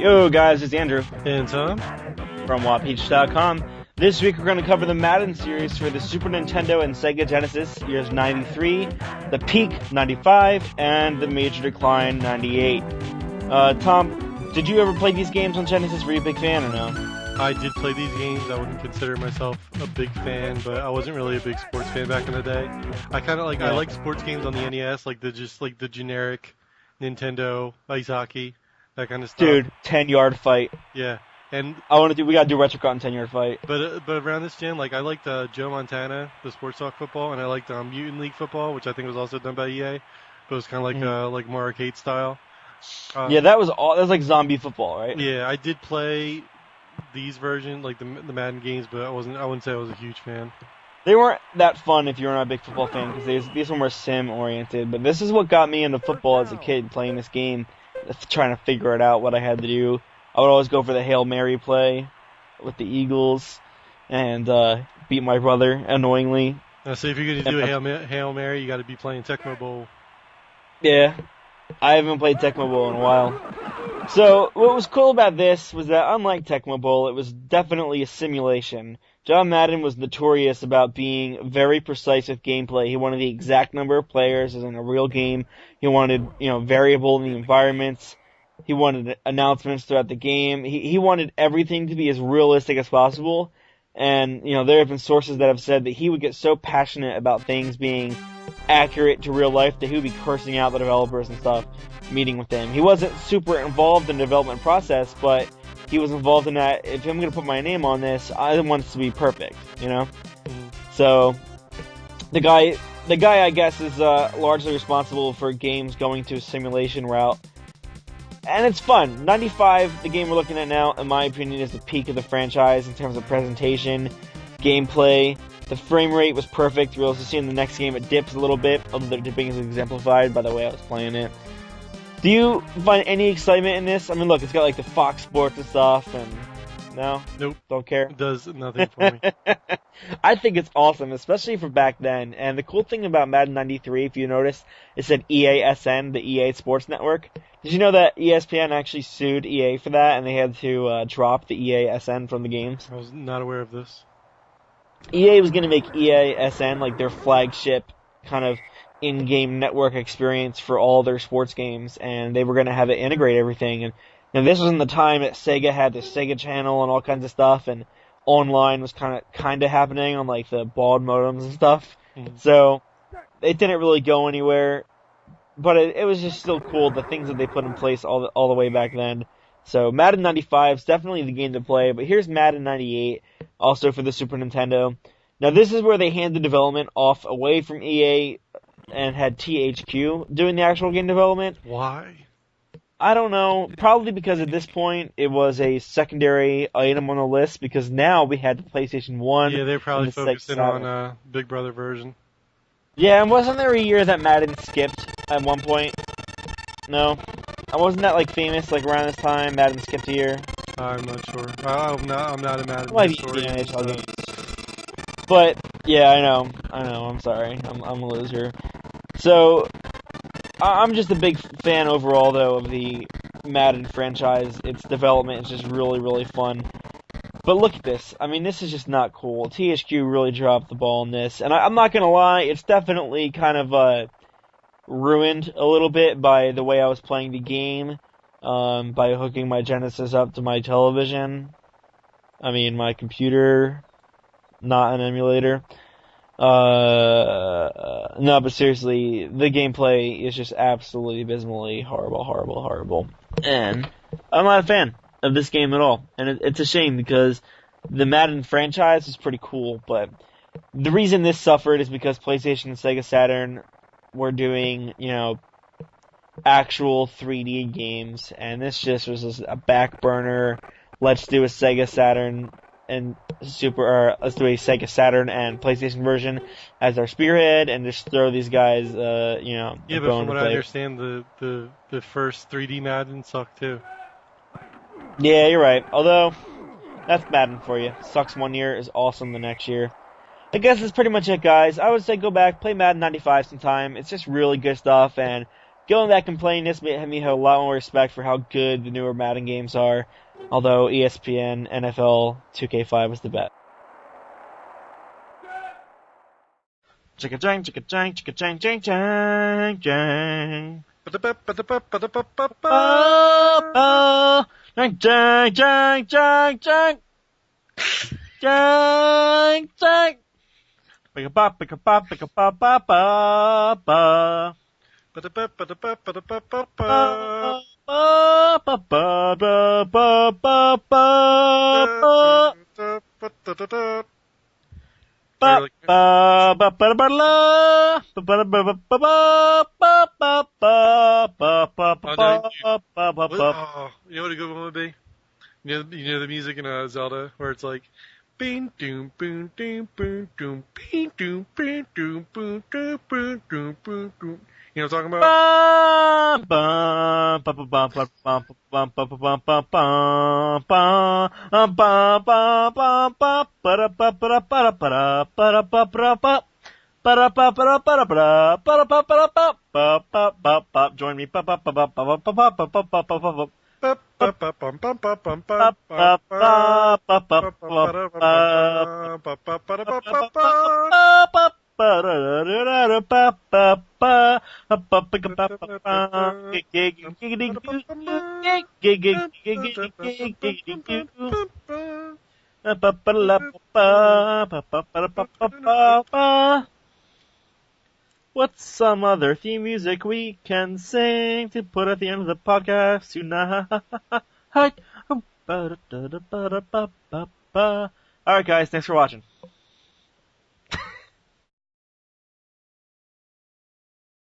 Yo guys, it's Andrew And Tom from Wapeach.com. This week we're going to cover the Madden series for the Super Nintendo and Sega Genesis, years 93, the peak 95, and the major decline 98. Tom, did you ever play these games on Genesis? Were you a big fan or no? I did play these games. I wouldn't consider myself a big fan, but I wasn't really a big sports fan back in the day. I kind of like I like sports games on the NES, like the generic Nintendo ice hockey, that kind of stuff. Dude, 10-yard fight. Yeah, and we gotta do Retrocut and 10-yard fight. but around this gen, like I liked Joe Montana, the sports talk football, and I liked Mutant League football, which I think was also done by EA, but it was kind of like more arcade style. Yeah, that was like zombie football, right? Yeah, I did play these versions, like the Madden games, but I wouldn't say I was a huge fan. They weren't that fun if you're not a big football fan, because these were more sim-oriented. But this is what got me into football as a kid, playing this game, trying to figure it out, what I had to do. I would always go for the Hail Mary play with the Eagles and beat my brother, annoyingly. So if you're going to do a Hail Mary, you got to be playing Tecmo Bowl. Yeah, I haven't played Tecmo Bowl in a while. So, what was cool about this was that, unlike Tecmo Bowl, it was definitely a simulation. John Madden was notorious about being very precise with gameplay. He wanted the exact number of players as in a real game. He wanted, variable in the environments. He wanted announcements throughout the game. He wanted everything to be as realistic as possible. And, there have been sources that have said that he would get so passionate about things being accurate to real life that he would be cursing out the developers and stuff, meeting with them. He wasn't super involved in the development process, but he was involved in that. If I'm going to put my name on this, I want it to be perfect, So, the guy, I guess, is largely responsible for games going to a simulation route. And it's fun. 95, the game we're looking at now, in my opinion, is the peak of the franchise in terms of presentation, gameplay. The frame rate was perfect. We'll also see in the next game it dips a little bit, although the dipping is exemplified by the way I was playing it. Do you find any excitement in this? I mean, look, it's got like the Fox Sports and stuff, and no? Nope. Don't care? It does nothing for me. I think it's awesome, especially for back then. And the cool thing about Madden 93, if you notice, it said EASN, the EA Sports Network. Did you know that ESPN actually sued EA for that, and they had to drop the EASN from the games? I was not aware of this. EA was going to make EASN like their flagship kind of in-game network experience for all their sports games, and they were going to have it integrate everything. And this was in the time that Sega had the Sega Channel and all kinds of stuff, and online was kind of happening on like the baud modems and stuff. So it didn't really go anywhere, but it was just still cool, the things that they put in place all the way back then. So Madden 95 is definitely the game to play, but here's Madden 98, also for the Super Nintendo. Now this is where they handed development off away from EA and had THQ doing the actual game development. Why? I don't know. Probably because at this point it was a secondary item on the list, because now we had the PlayStation 1. Yeah, they're probably focusing on Big Brother version. Yeah, and wasn't there a year that Madden skipped at one point? No? Wasn't that like famous, like around this time, Madden skipped a year? I'm not sure. I'm not a Madden historian. But, yeah, I know, I'm sorry. I'm a loser. So, I'm just a big fan overall, though, of the Madden franchise. Its development is just really, really fun. But look at this. I mean, this is just not cool. THQ really dropped the ball in this. And I'm not going to lie, it's definitely kind of ruined a little bit by the way I was playing the game, by hooking my Genesis up to my television. I mean, my computer, not an emulator. No, but seriously, the gameplay is just absolutely abysmally horrible. And I'm not a fan of this game at all. And it's a shame, because the Madden franchise is pretty cool, but the reason this suffered is because PlayStation and Sega Saturn were doing, actual 3D games, and this just was a back burner. Let's do a Sega Saturn and let's do a Sega Saturn and PlayStation version as our spearhead, and just throw these guys, Yeah, but from what I understand, the first 3D Madden sucked too. Yeah, you're right. Although, that's Madden for you. Sucks one year, is awesome the next year. I guess that's pretty much it, guys. I would say go back, play Madden 95 sometime. It's just really good stuff, and going back and playing this made me have a lot more respect for how good the newer Madden games are, although ESPN NFL 2K5 was the best. Chicka-jang, chicka-jang, chicka-jang, jang, jang, jang. Jang, jang, jang, jang, jang. Jang, jang. Pick-a-bop, pick-a-bop, pick-a-bop, bop, bop, bop. You know what a good one would be? You know the music in Zelda where it's like bing doom boom doom boom doom bing doom boom doom boom doom boom doom boom doom. You know what I'm talking about? Join me. What's some other theme music we can sing to put at the end of the podcast tonight? Alright guys, thanks for watching.